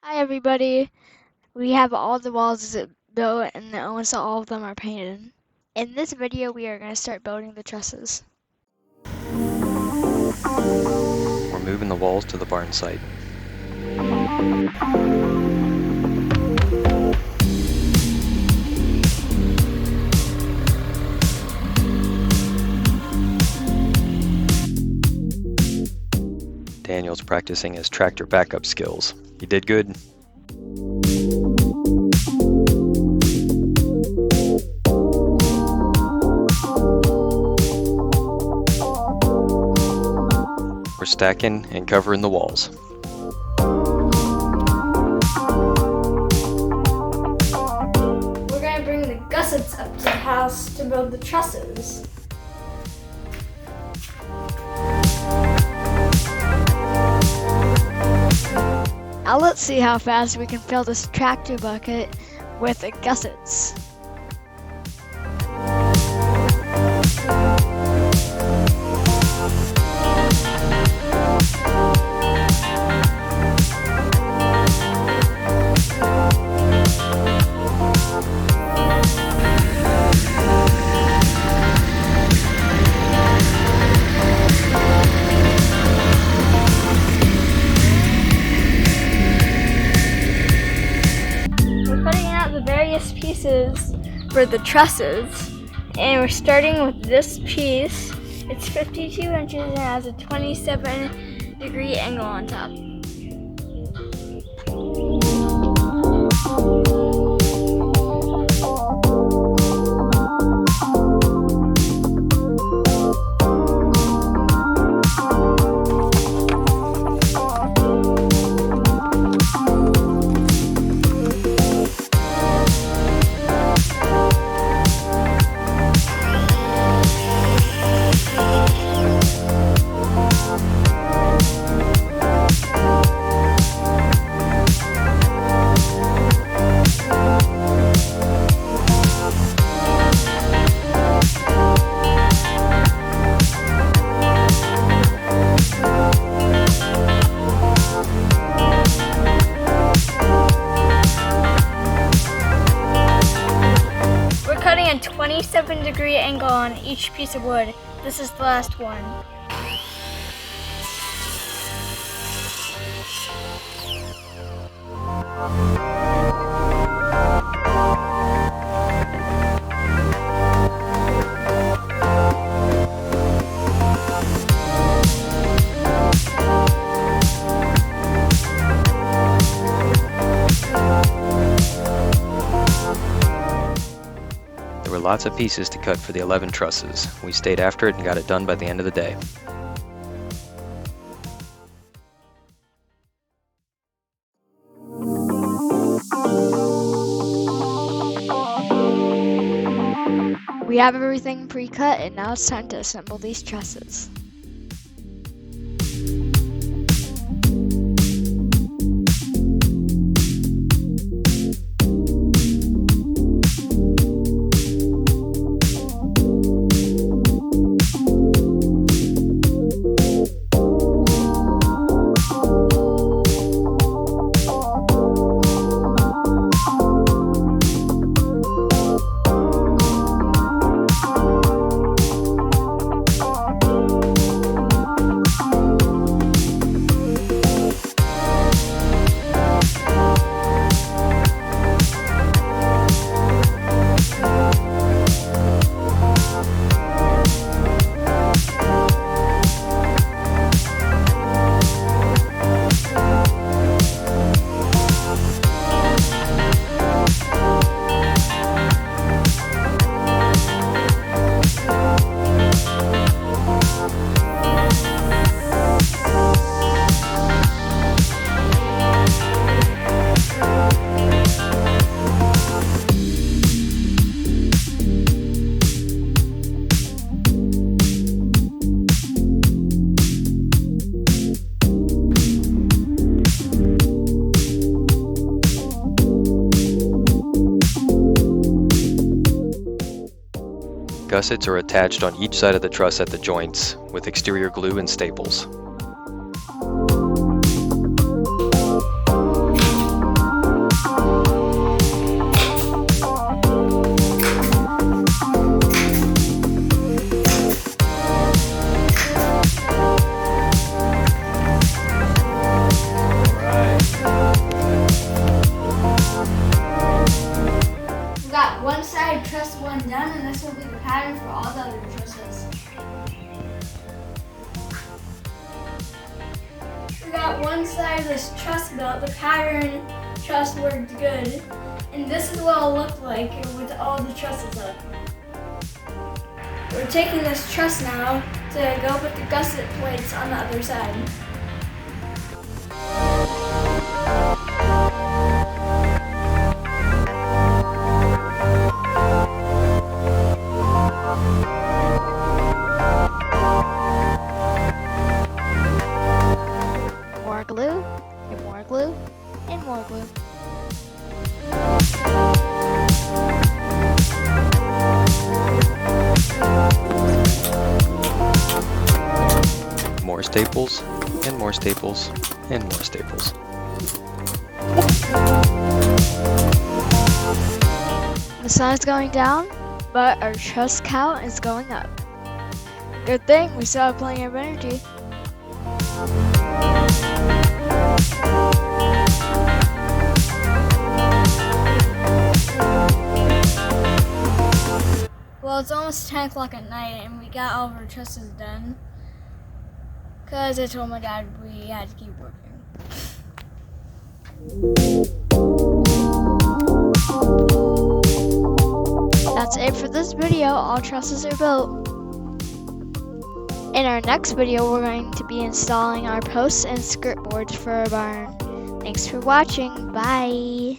Hi everybody. We have all the walls built and almost all of them are painted. In this video we are going to start building the trusses. We're moving the walls to the barn site. Daniel's practicing his tractor backup skills. He did good. We're stacking and covering the walls. We're going to bring the gussets up to the house to build the trusses. Now let's see how fast we can fill this tractor bucket with the gussets. Various pieces for the trusses, and we're starting with this piece. It's 52 inches and has a 27-degree angle on top. A 27-degree angle on each piece of wood. This is the last one. There were lots of pieces to cut for the 11 trusses. We stayed after it and got it done by the end of the day. We have everything pre-cut and now it's time to assemble these trusses. Gussets are attached on each side of the truss at the joints with exterior glue and staples. one side of this truss built, the pattern truss worked good. And this is what it'll look like with all the trusses up. We're taking this truss now to go put the gusset plates on the other side. More glue, and more glue, and more glue. More staples, and more staples, and more staples. The sun is going down, but our truss count is going up. Good thing we still have plenty of energy. Well, it's almost 10 o'clock at night and we got all of our trusses done. Because I told my dad we had to keep working. That's it for this video. All trusses are built. In our next video, we're going to be installing our posts and skirt boards for our barn. Thanks for watching. Bye.